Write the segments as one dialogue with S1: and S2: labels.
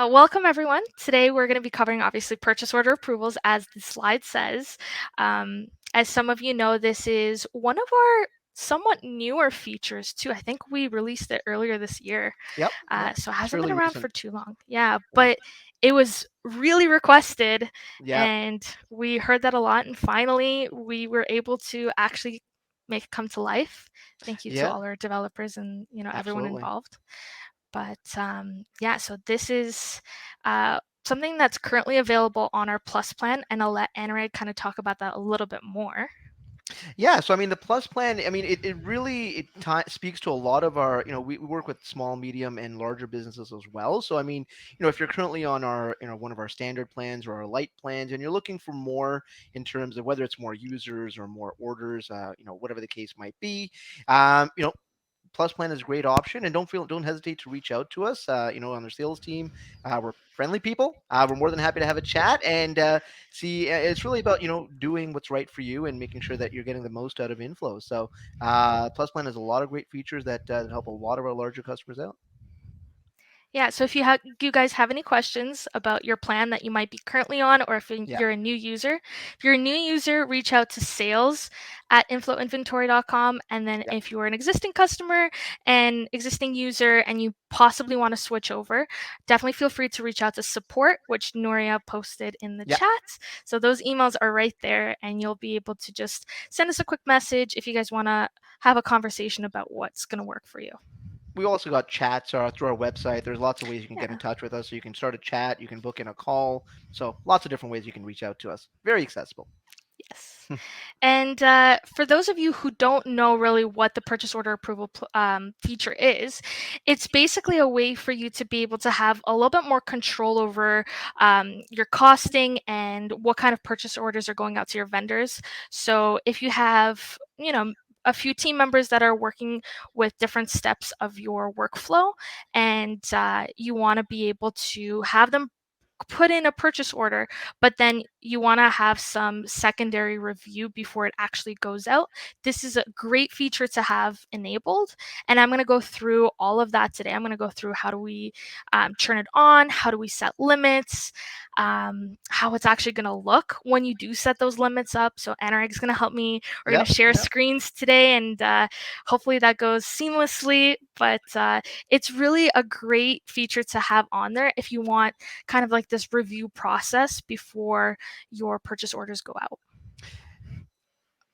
S1: Welcome everyone. Today we're going to be covering obviously purchase order approvals as the slide says. As some of you know, this is one of our somewhat newer features too. I think we released it earlier this year.
S2: Yep, yep.
S1: So it
S2: It's
S1: hasn't been
S2: fairly
S1: around for
S2: recent.
S1: too long. Yeah,
S2: Yeah.
S1: but it was really requested
S2: Yeah,
S1: and we heard that a lot and finally we were able to actually make it come to life. Thank you to
S2: yeah,
S1: all our developers and everyone
S2: absolutely.
S1: involved. But yeah, so this is something that's currently available on our Plus plan, and I'll let Anurag kind of talk about that a little bit more.
S2: Yeah, so I mean, the Plus plan, I mean, it really speaks to a lot of our, we work with small, medium, and larger businesses as well. So I mean, if you're currently on our, one of our standard plans or our light plans, and you're looking for more in terms of whether it's more users or more orders, whatever the case might be, Plus Plan is a great option, and don't hesitate to reach out to us. On our sales team, we're friendly people. We're more than happy to have a chat and see. It's really about doing what's right for you and making sure that you're getting the most out of inFlow. So Plus Plan has a lot of great features that help a lot of our larger customers out.
S1: Yeah, so if you guys have any questions about your plan that you might be currently on, or if
S2: Yeah,
S1: you're a new user, if you're a new user, reach out to sales@inflowinventory.com. And then
S2: yeah,
S1: if you're an existing customer and existing user and you possibly want to switch over, definitely feel free to reach out to support, which Nuria posted in the
S2: yeah.
S1: chat. So those emails are right there, and you'll be able to just send us a quick message if you guys want to have a conversation about what's going to work for you.
S2: We also got chats through our website. There's lots of ways you can get in
S1: Yeah.
S2: touch with us. So you can start a chat, you can book in a call. So lots of different ways you can reach out to us. Very accessible.
S1: Yes. And for those of you who don't know really what the purchase order approval feature is, it's basically a way for you to be able to have a little bit more control over your costing and what kind of purchase orders are going out to your vendors. So if you have, a few team members that are working with different steps of your workflow, and you want to be able to have them put in a purchase order, but then you want to have some secondary review before it actually goes out. This is a great feature to have enabled, and I'm going to go through all of that today. I'm going to go through how do we turn it on, how do we set limits, how it's actually going to look when you do set those limits up. So Anurag is going to help me. We're going
S2: Yep,
S1: to share
S2: yep.
S1: screens today, and hopefully that goes seamlessly. But it's really a great feature to have on there if you want kind of like this review process before your purchase orders go out.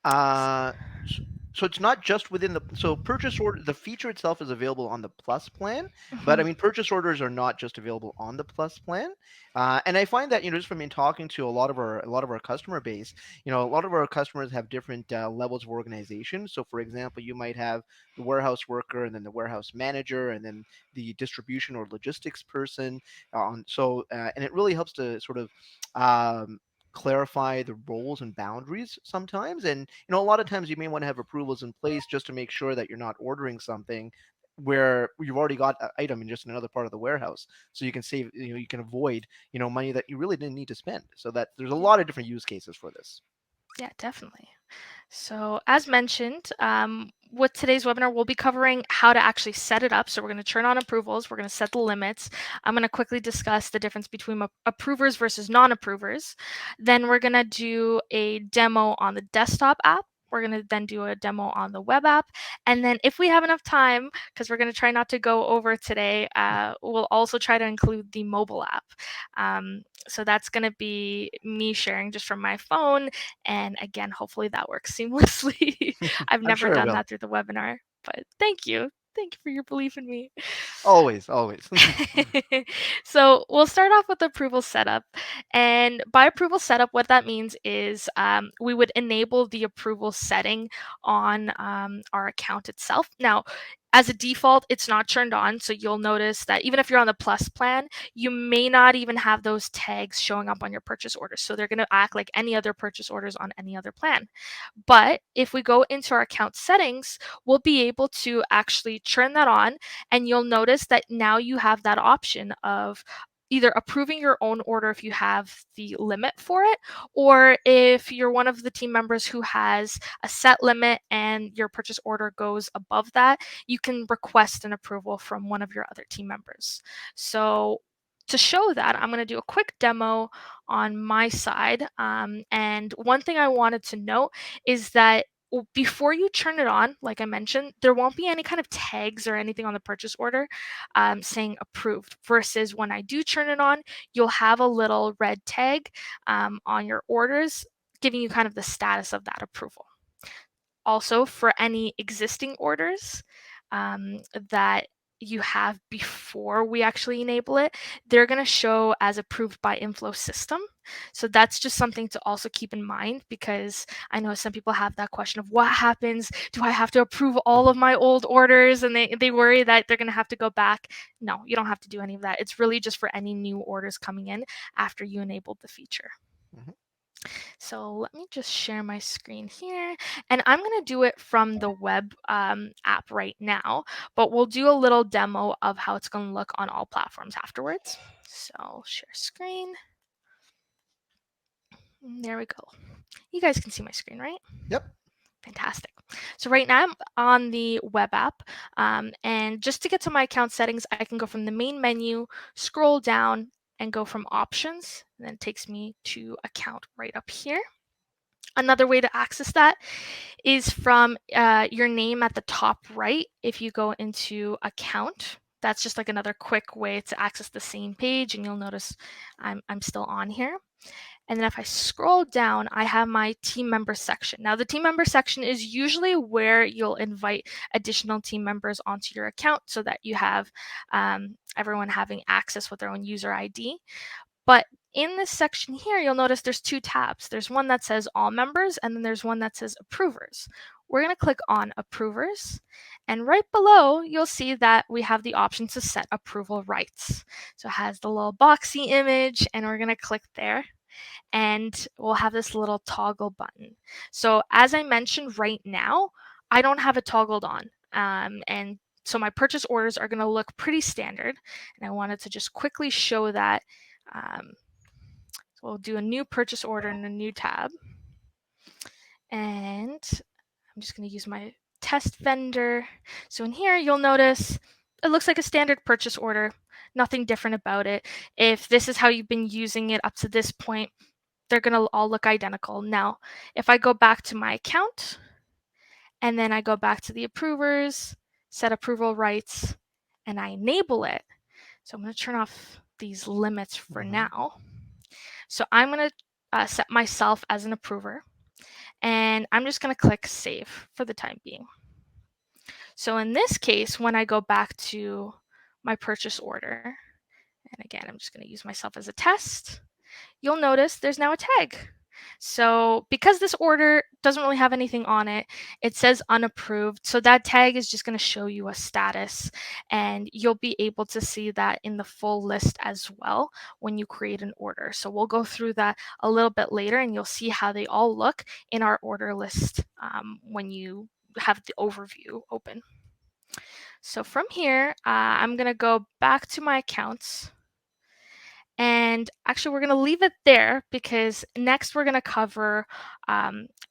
S2: Uh, s- so it's not just within the purchase order. The feature itself is available on the Plus plan, but I
S1: Mhm.
S2: mean purchase orders are not just available on the Plus plan. And I find that just from in talking to a lot of our customer base, a lot of our customers have different levels of organization. So for example, you might have the warehouse worker, and then the warehouse manager, and then the distribution or logistics person. And it really helps to sort of um, clarify the roles and boundaries sometimes. And a lot of times you may want to have approvals in place just to make sure that you're not ordering something where you've already got an item in just another part of the warehouse, so you can save, you can avoid money that you really didn't need to spend. So that there's a
S1: Yeah,
S2: lot of different use cases for this.
S1: yeah, definitely. So, as mentioned, with today's webinar, we'll be covering how to actually set it up. So, we're going to turn on approvals, we're going to set the limits. I'm going to quickly discuss the difference between approvers versus non approvers. Then, we're going to do a demo on the desktop app. We're going to then do a demo on the web app. And then, if we have enough time, because we're going to try not to go over today, we'll also try to include the mobile app. So, that's going to be me sharing just from my phone, and again, hopefully that works seamlessly. I've
S2: I'm
S1: never
S2: sure it
S1: done
S2: will.
S1: that through the webinar, but thank you. Thank you for your belief in me.
S2: Always, always.
S1: So we'll start off with approval setup. And by approval setup, what that means is we would enable the approval setting on our account itself. Now, as a default, it's not turned on. So you'll notice that even if you're on the Plus plan, you may not even have those tags showing up on your purchase orders. So they're going to act like any other purchase orders on any other plan. But if we go into our account settings, we'll be able to actually turn that on, and you'll notice that now you have that option of either approving your own order if you have the limit for it, or if you're one of the team members who has a set limit and your purchase order goes above that, you can request an approval from one of your other team members. So to show that, I'm going to do a quick demo on my side. And one thing I wanted to note is that before you turn it on, like I mentioned, there won't be any kind of tags or anything on the purchase order saying approved, versus when I do turn it on, you'll have a little red tag on your orders giving you kind of the status of that approval. Also, for any existing orders that you have before we actually enable it, they're going to show as approved by inFlow system. So that's just something to also keep in mind, because I know some people have that question of what happens, do I have to approve all of my old orders, and they worry that they're going to have to go back. No, you don't have to do any of that. It's really just for any new orders coming in after you enabled the feature.
S2: Mhm.
S1: So let me just share my screen here, and I'm going to do it from the web app right now, but we'll do a little demo of how it's going to look on all platforms afterwards. So share screen. There we go. You guys can see my screen, right?
S2: Yep.
S1: Fantastic. So right now I'm on the web app, and just to get to my account settings, I can go from the main menu, scroll down, and go from options, and then it takes me to account right up here. Another way to access that is from your name at the top right. If you go into account, that's just like another quick way to access the same page, and you'll notice I'm still on here. And then if I scroll down, I have my team member section. Now, the team member section is usually where you'll invite additional team members onto your account so that you have everyone having access with their own user ID. But in this section here, you'll notice there's two tabs. There's one that says all members, and then there's one that says approvers. We're going to click on approvers, and right below, you'll see that we have the option to set approval rights. So it has the little boxy image, and we're going to click there, and we'll have this little toggle button. So as I mentioned right now, I don't have it toggled on. And so my purchase orders are going to look pretty standard, and I wanted to just quickly show that. So we'll do a new purchase order in a new tab. And I'm just going to use my test vendor. So in here, you'll notice it looks like a standard purchase order, nothing different about it. If this is how you've been using it up to this point, they're going to all look identical. Now, if I go back to my account, and then I go back to the approvers, set approval rights, and I enable it. So I'm going to turn off these limits for now. So I'm going to set myself as an approver, and I'm just going to click save for the time being. So in this case, when I go back to my purchase order, and again, I'm just going to use myself as a test, you'll notice there's now a tag. So because this order doesn't really have anything on it, it says unapproved. So that tag is just going to show you a status, and you'll be able to see that in the full list as well when you create an order. So we'll go through that a little bit later, and you'll see how they all look in our order list when you have the overview open. So from here, I'm going to go back to my accounts. And actually, we're going to leave it there, because next we're going to cover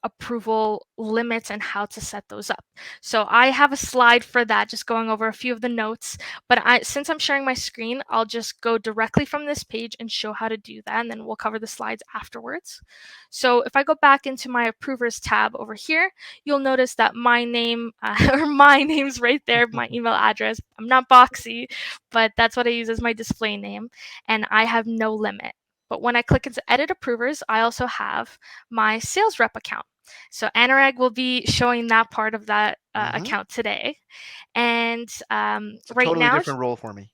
S1: approval limits and how to set those up. So I have a slide for that, just going over a few of the notes. But since I'm sharing my screen, I'll just go directly from this page and show how to do that, and then we'll cover the slides afterwards. So if I go back into my approvers tab over here, you'll notice that my name, or my name's right there, my email address. I'm not boxy, but that's what I use as my display name, and I have no limit. But when I click into edit approvers, I also have my sales rep account. So Anurag will be showing that part of that account today. And
S2: It's a
S1: right
S2: totally
S1: now,
S2: different role for me.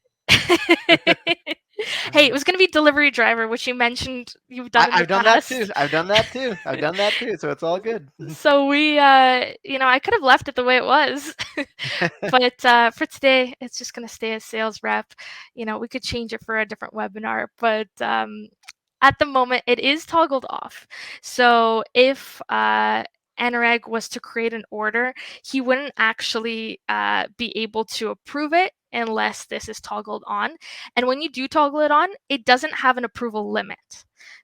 S1: hey, it was going to be delivery driver, which you mentioned you've done in the
S2: I've done that
S1: past.
S2: too. I've done that too. I've done that too. So it's all good.
S1: So we, I could have left it the way it was, but for today, it's just going to stay as sales rep. We could change it for a different webinar, but at the moment, it is toggled off. So if Anurag was to create an order, he wouldn't actually be able to approve it unless this is toggled on. And when you do toggle it on, it doesn't have an approval limit.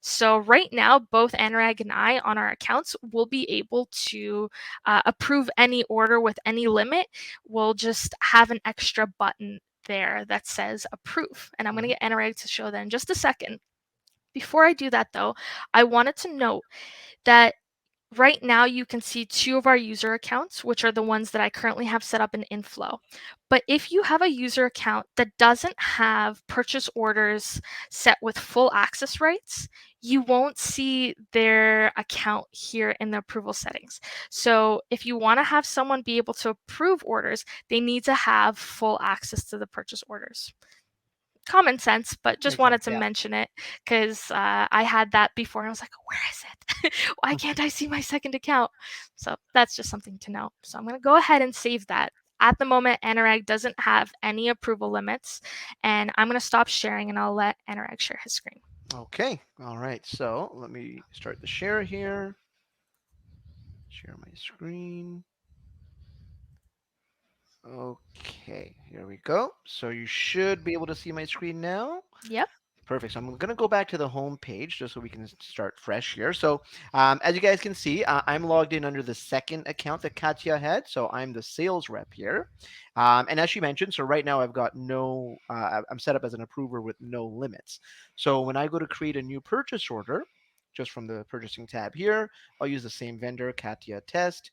S1: So right now, both Anurag and I on our accounts will be able to approve any order with any limit. We'll just have an extra button there that says approve. And I'm going to
S2: Mhm.
S1: get Anurag to show that in just a second. Before I do that though, I wanted to note that right now you can see 2 of our user accounts, which are the ones that I currently have set up in inFlow. But if you have a user account that doesn't have purchase orders set with full access rights, you won't see their account here in the approval settings. So if you want to have someone be able to approve orders, they need to have full access to the purchase orders. Common sense, but just
S2: Makes sense.
S1: wanted to
S2: Yeah.
S1: mention it because I had that before and I was like, where is it? Why can't I see my second account? So that's just something to know. So I'm going to go ahead and save that. At the moment, Anurag doesn't have any approval limits, and I'm going to stop sharing and I'll let Anurag share his screen.
S2: Okay. All right. So let me start the share here. Share my screen. Okay, here we go. So you should be able to see my screen now.
S1: Yep.
S2: Perfect. So I'm going to go back to the home page just so we can start fresh here. So as you guys can see, I'm logged in under the second account that Katia had. So I'm the sales rep here. And as she mentioned, so right now I've got I'm set up as an approver with no limits. So when I go to create a new purchase order, just from the purchasing tab here, I'll use the same vendor, Katia test.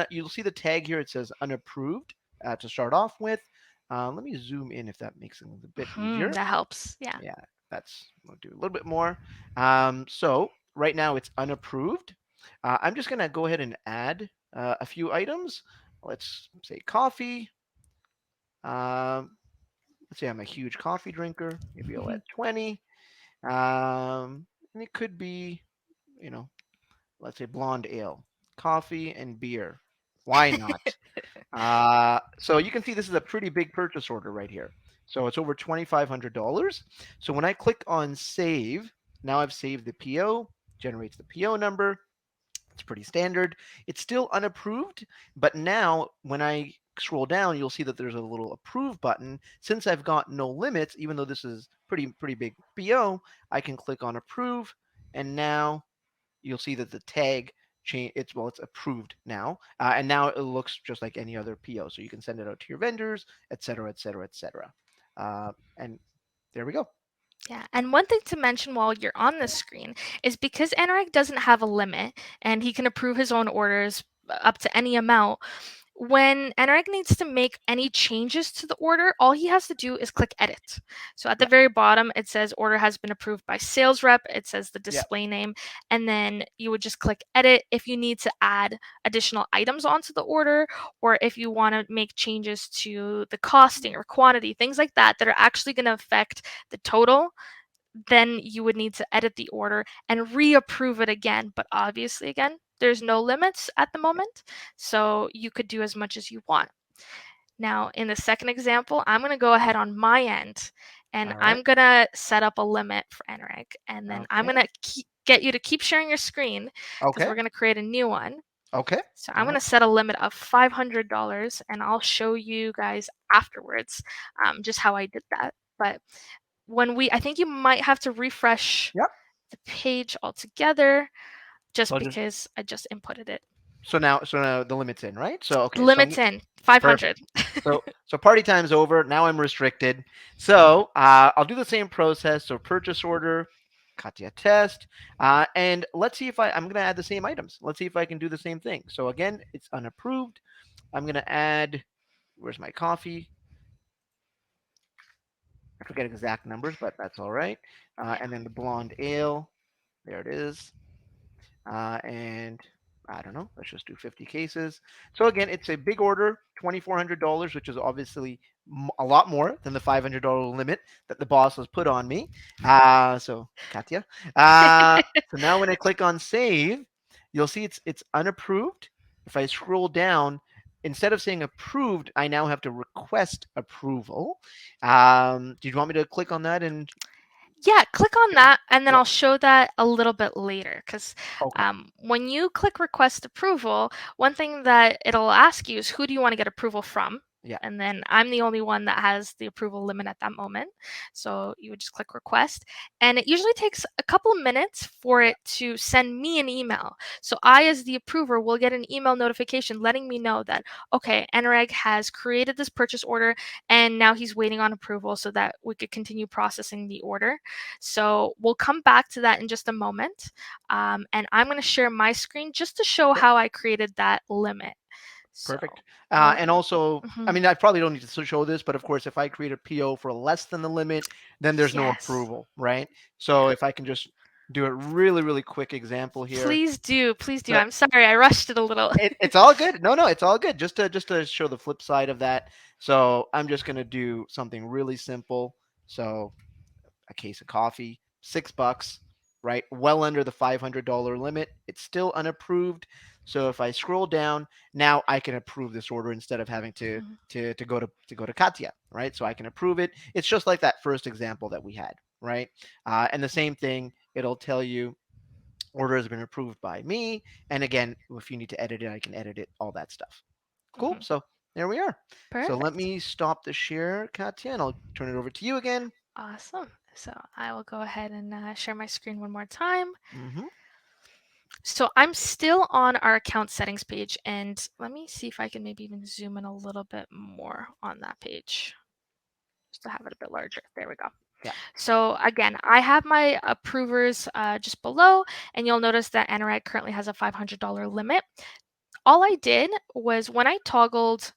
S2: You'll see the tag here. It says unapproved to start off with. Let me zoom in if that makes it a bit easier.
S1: That helps. Yeah.
S2: Yeah, we'll do a little bit more. So right now it's unapproved. I'm just gonna go ahead and add a few items. Let's say coffee. Um, let's say I'm a huge coffee drinker. Maybe I'll add 20. And it could be, you know, let's say blonde ale, coffee and beer. Why not? So you can see this is a pretty big purchase order right here. So it's over $2,500. So when I click on save, now I've saved the PO, generates the PO number. It's pretty standard. It's still unapproved, but now when I scroll down, you'll see that there's a little approve button. Since I've got no limits, even though this is pretty big PO, I can click on approve, and now you'll see that the tag change. It's approved now, and now it looks just like any other PO. So you can send it out to your vendors, et cetera, et cetera, et cetera. And there we go.
S1: Yeah, and one thing to mention while you're on the screen is because Anurag doesn't have a limit and he can approve his own orders up to any amount, when Anurag needs to make any changes to the order, all he has to do is click edit. So at the
S2: Yeah,
S1: very bottom, it says order has been approved by sales rep. It says the
S2: yeah,
S1: display name, and then you would just click edit if you need to add additional items onto the order, or if you want to make changes to the costing or quantity, things like that that are actually going to affect the total. Then you would need to edit the order and reapprove it again. But obviously, again, there's no limits at the
S2: yeah.
S1: moment, so you could do as much as you want. Now, in the second example, I'm going to go ahead on my end and
S2: All right.
S1: I'm going to set up a limit for Anurag. And then I'm
S2: Okay.
S1: going to get you to keep sharing your screen because
S2: Okay.
S1: we're going to create a new one.
S2: Okay.
S1: So
S2: All
S1: I'm going
S2: right.
S1: to set a limit of $500 and I'll show you guys afterwards just how I did that. But I think you might have to refresh
S2: Yep.
S1: the page altogether
S2: So
S1: just
S2: I'll just
S1: because I just inputted it.
S2: so now the limit's in, right? So okay. So
S1: Limit's in 500.
S2: perfect. So party time's over. Now I'm restricted. So I'll do the same process. So purchase order, Katia test, and let's see if I'm gonna add the same items. Let's see if I can do the same thing. So again, it's unapproved. I'm gonna add. Where's my coffee? I forget exact numbers, but that's all right. And then the blonde ale. There it is. And I don't know, let's just do 50 cases. So again, it's a big order, $2,400, which is obviously a lot more than the $500 limit that the boss has put on me. So Katya. So now when I click on save, you'll see it's unapproved. If I scroll down, instead of saying approved, I now have to request approval. Do you want me to click on that and
S1: Yeah, click on that, and then
S2: yeah,
S1: I'll show that a little bit later. Because
S2: okay.
S1: when you click request approval, one thing that it'll ask you is who do you want to get approval from?
S2: Yeah.
S1: And then I'm the only one that has the approval limit at that moment. So you would just click request. And it usually takes a couple minutes for
S2: Yeah.
S1: it to send me an email. So I, as the approver, will get an email notification letting me know that, okay, Anurag has created this purchase order and now he's waiting on approval so that we could continue processing the order. So we'll come back to that in just a moment. And I'm going to share my screen just to show
S2: Sure.
S1: how I created that limit. So
S2: Perfect.
S1: we'll,
S2: And also, I
S1: mhm.
S2: mean, I probably don't need to show this, but of course, if I create a PO for less than the limit, then there's no
S1: Yes.
S2: approval, right?
S1: Yeah.
S2: So if I can just do a really, really quick example here.
S1: Please do. Please do.
S2: So
S1: I'm sorry, I rushed it a little.
S2: it's all good. No, no, it's all good. Just to show the flip side of that. So I'm just gonna do something really simple. So a case of coffee, $6, right? Well under the $500 limit. It's still unapproved. So if I scroll down, now I can approve this order instead of having to
S1: Mhm,
S2: go to Katia, right? So I can approve it. It's just like that first example that we had, right? And the same thing, it'll tell you order has been approved by me. And again, if you need to edit it, I can edit it, all that stuff. Cool.
S1: mhm.
S2: So there we are. So let
S1: Perfect.
S2: me stop the share, Katia, and I'll turn it over to you again.
S1: Awesome. So I will go ahead and share my screen one more time.
S2: Mm-hmm.
S1: So I'm still on our account settings page, and let me see if I can maybe even zoom in a little bit more on that page just to have it a bit larger. There we go.
S2: Yeah.
S1: So again, I have my approvers just below, and you'll notice that Anurag currently has a $500 limit. All I did was when I toggled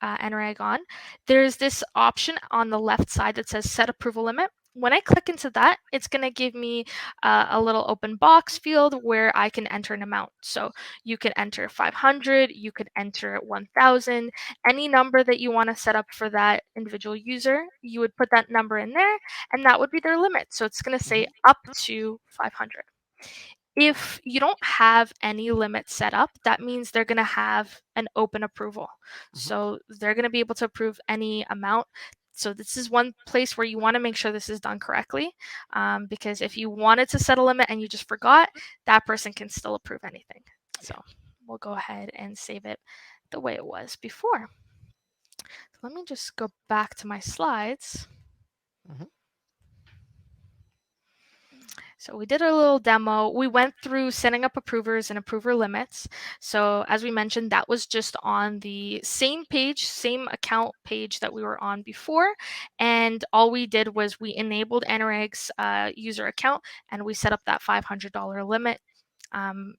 S1: Anurag on, there's this option on the left side that says set approval limit. When I click into that, it's going to give me a little open box field where I can enter an amount. So you could enter 500, you could enter 1000, any number that you want to set up for that individual user, you would put that number in there, and that would be their limit. So it's going to say
S2: Mm-hmm.
S1: up to 500. If you don't have any limit set up, that means they're going to have an open approval.
S2: Mm-hmm.
S1: So they're going to be able to approve any amount. So this is one place where you want to make sure this is done correctly, because if you wanted to set a limit and you just forgot, that person can still approve anything.
S2: Yeah.
S1: So we'll go ahead and save it the way it was before. So let me just go back to my slides.
S2: Mm-hmm.
S1: So we did a little demo. We went through setting up approvers and approver limits. So as we mentioned, that was just on the same page, same account page that we were on before. And all we did was we enabled Anurag's user account and we set up that $500 limit.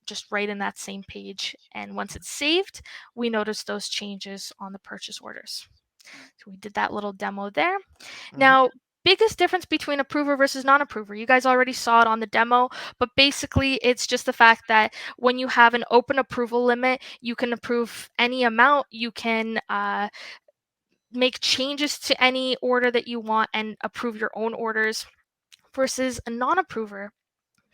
S1: Just right in that same page. And once it's saved, we noticed those changes on the purchase orders. So we did that little demo there.
S2: Mm-hmm.
S1: Now, biggest difference between approver versus non-approver. You guys already saw it on the demo, but basically it's just the fact that when you have an open approval limit, you can approve any amount. You can make changes to any order that you want and approve your own orders versus a non-approver.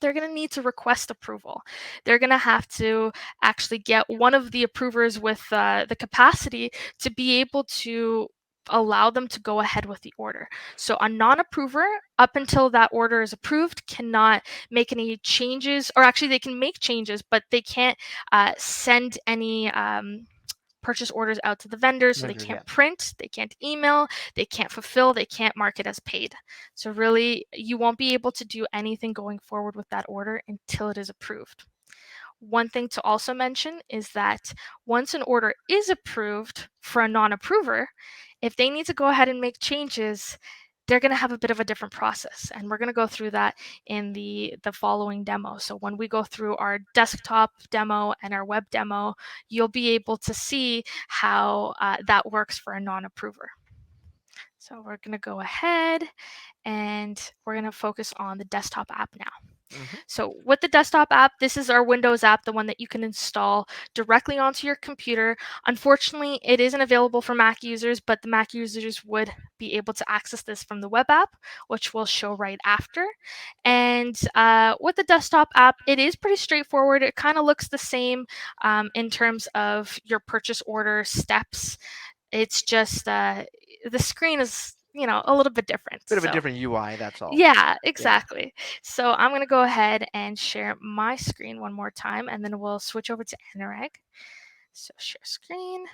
S1: They're going to need to request approval. They're going to have to actually get one of the approvers with the capacity to be able to allow them to go ahead with the order. So a non-approver, up until that order is approved, cannot make any changes, or actually they can make changes, but they can't send any purchase orders out to the vendors, so they
S2: Vendors, yeah.
S1: can't print, they can't email, they can't fulfill, they can't mark it as paid. So really, you won't be able to do anything going forward with that order until it is approved. One thing to also mention is that once an order is approved for a non-approver, if they need to go ahead and make changes, they're going to have a bit of a different process, and we're going to go through that in the following demo. So when we go through our desktop demo and our web demo, you'll be able to see how that works for a non-approver. So we're going to go ahead and we're going to focus on the desktop app now.
S2: Mm-hmm.
S1: So with the desktop app, this is our Windows app, the one that you can install directly onto your computer. Unfortunately, it isn't available for Mac users, but the Mac users would be able to access this from the web app, which we'll show right after. And with the desktop app, it is pretty straightforward. It kind of looks the same in terms of your purchase order steps. It's just the screen is a little bit different.
S2: Bit of a
S1: So
S2: different UI, that's all.
S1: yeah,
S2: Yeah.
S1: exactly. So I'm going to go ahead and share my screen one more time, and then we'll switch over to Anurag. So share screen.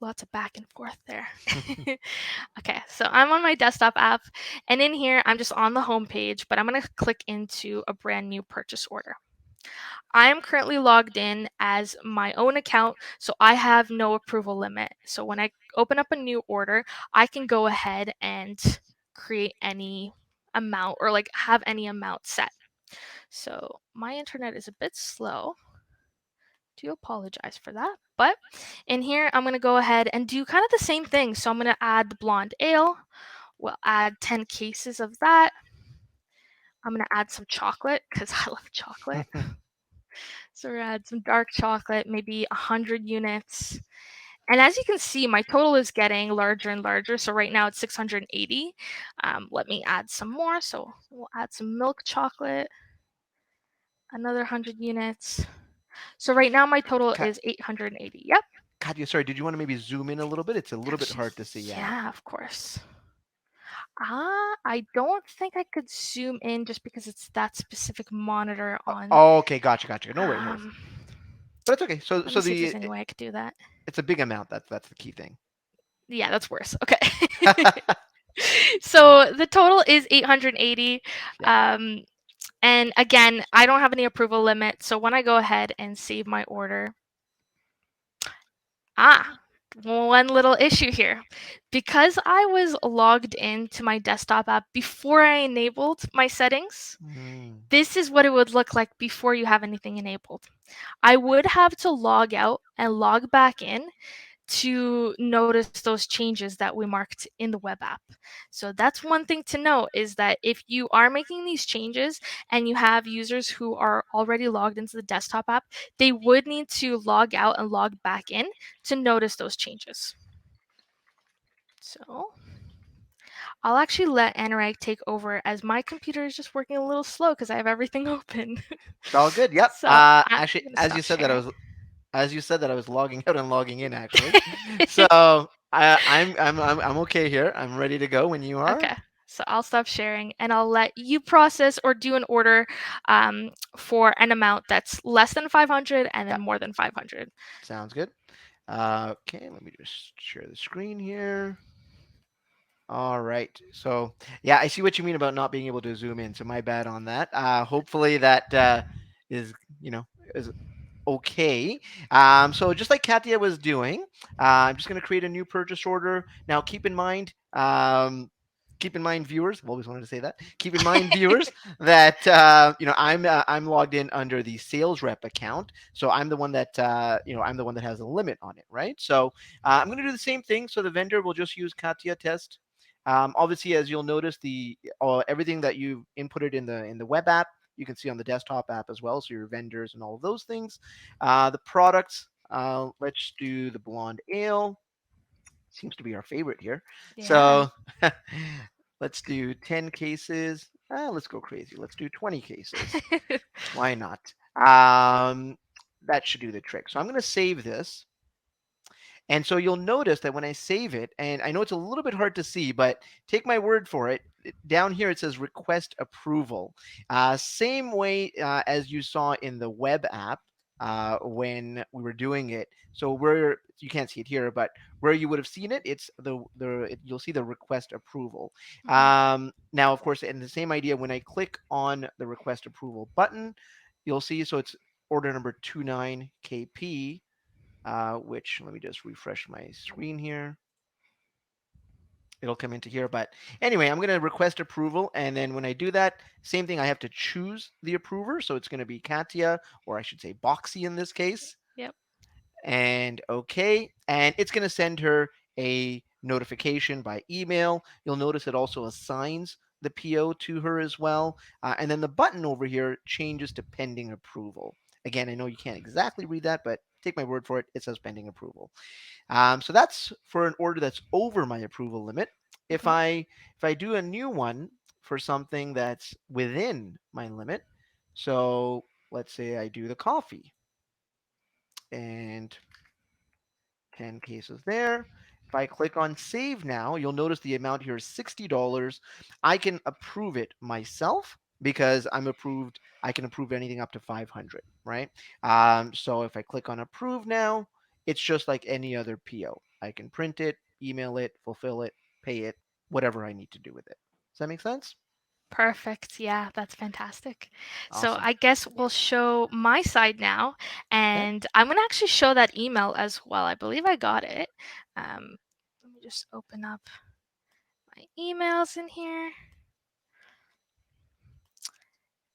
S1: Lots of back and forth there. Okay, so I'm on my desktop app, and in here, I'm just on the home page, but I'm going to click into a brand new purchase order. I am currently logged in as my own account, so I have no approval limit. So when I open up a new order, I can go ahead and create any amount or like have any amount set. So my internet is a bit slow. Do apologize for that. But in here, I'm going to go ahead and do kind of the same thing. So I'm going to add the blonde ale. We'll add 10 cases of that. I'm going to add some chocolate because I love chocolate. So we're going to add some dark chocolate, maybe 100 units. And as you can see, my total is getting larger and larger. So right now it's 680. Let me add some more. So we'll add some milk chocolate, another 100 units. So right now my total
S2: Ka-
S1: is 880. Yep.
S2: Katia, sorry, did you want to maybe zoom in a little bit? It's a little bit
S1: Actually,
S2: hard to see. Yeah.
S1: yeah, of course. I don't think I could zoom in just because it's that specific monitor on.
S2: Oh, okay, gotcha. No worries, no worries.
S1: Um,
S2: But it's okay. So
S1: Let me
S2: so
S1: see if
S2: the
S1: there's any way I could do that.
S2: it's a big amount. That's the key thing.
S1: Yeah, that's worse. Okay. So the total is 880.
S2: Yeah.
S1: Um, and again, I don't have any approval limit. So when I go ahead and save my order, one little issue here. Because I was logged into my desktop app before I enabled my settings,
S2: Mm.
S1: this is what it would look like before you have anything enabled. I would have to log out and log back in to notice those changes that we marked in the web app. So that's one thing to note is that if you are making these changes and you have users who are already logged into the desktop app, they would need to log out and log back in to notice those changes. So I'll actually let Anurag take over as my computer is just working a little slow because I have everything open.
S2: It's all good. Yep.
S1: So I'm
S2: Actually,
S1: going to stop sharing.
S2: as you said that I was logging out and logging in actually. So I'm okay here. I'm ready to go when you are.
S1: Okay. So I'll stop sharing and I'll let you process or do an order for an amount that's less than 500 and then
S2: Yep.
S1: more than 500.
S2: Sounds good. Okay, let me just share the screen here. All right. So yeah, I see what you mean about not being able to zoom in. So my bad on that. Hopefully that is you know is okay. So just like Katia was doing, I'm just going to create a new purchase order. Now keep in mind, viewers. I've always wanted to say that. Keep in mind, viewers, that I'm logged in under the sales rep account, so I'm the one that I'm the one that has a limit on it, right? So I'm going to do the same thing. So the vendor will just use Katia test. Obviously, as you'll notice, the everything that you inputted in the web app, you can see on the desktop app as well. So your vendors and all of those things. The products. Let's do the blonde ale. Seems to be our favorite here.
S1: Yeah.
S2: So let's do 10 cases. Let's go crazy. Let's do 20 cases. Why not? That should do the trick. So I'm going to save this. And so you'll notice that when I save it, and I know it's a little bit hard to see, but take my word for it. Down here it says request approval. Same way as you saw in the web app when we were doing it. So where you can't see it here, but where you would have seen it, it's you'll see the request approval.
S1: Mhm.
S2: Now, of course, in the same idea, when I click on the request approval button, you'll see so it's order number 29KP, which let me just refresh my screen here. It'll come into here. But anyway, I'm going to request approval. And then when I do that, same thing, I have to choose the approver. So it's going to be Katia, or I should say Boxy in this case.
S1: Yep.
S2: And okay. And it's going to send her a notification by email. You'll notice it also assigns the PO to her as well. And then the button over here changes to pending approval. Again, I know you can't exactly read that, but take my word for it. It says pending approval. So that's for an order that's over my approval limit. If
S1: Mhm.
S2: I do a new one for something that's within my limit, so let's say I do the coffee and 10 cases there. If I click on save now, you'll notice the amount here is $60. I can approve it myself because I'm approved. I can approve anything up to 500, right? So if I click on approve now, it's just like any other PO. I can print it, email it, fulfill it, pay it, whatever I need to do with it. Does that make sense?
S1: Perfect. Yeah, that's fantastic. So
S2: Awesome.
S1: I guess we'll show my side now,
S2: Okay.
S1: and I'm gonna actually show that email as well. I believe I got it. Let me just open up my emails in here.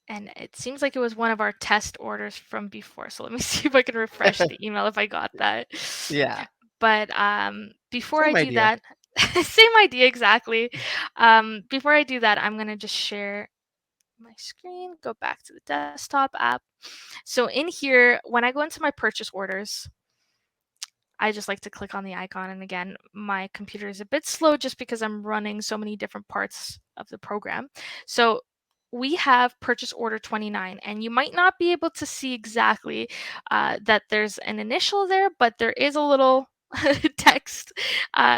S1: And it seems like it was one of our test orders from before. So let me see if I can refresh the email if I got that.
S2: Yeah.
S1: But before I
S2: Same
S1: do
S2: idea.
S1: that, same idea exactly. Before I do that, I'm gonna just share my screen, go back to the desktop app. So in here, when I go into my purchase orders, I just like to click on the icon. And again, my computer is a bit slow just because I'm running so many different parts of the program. So we have purchase order 29, and you might not be able to see exactly that there's an initial there, but there is a little text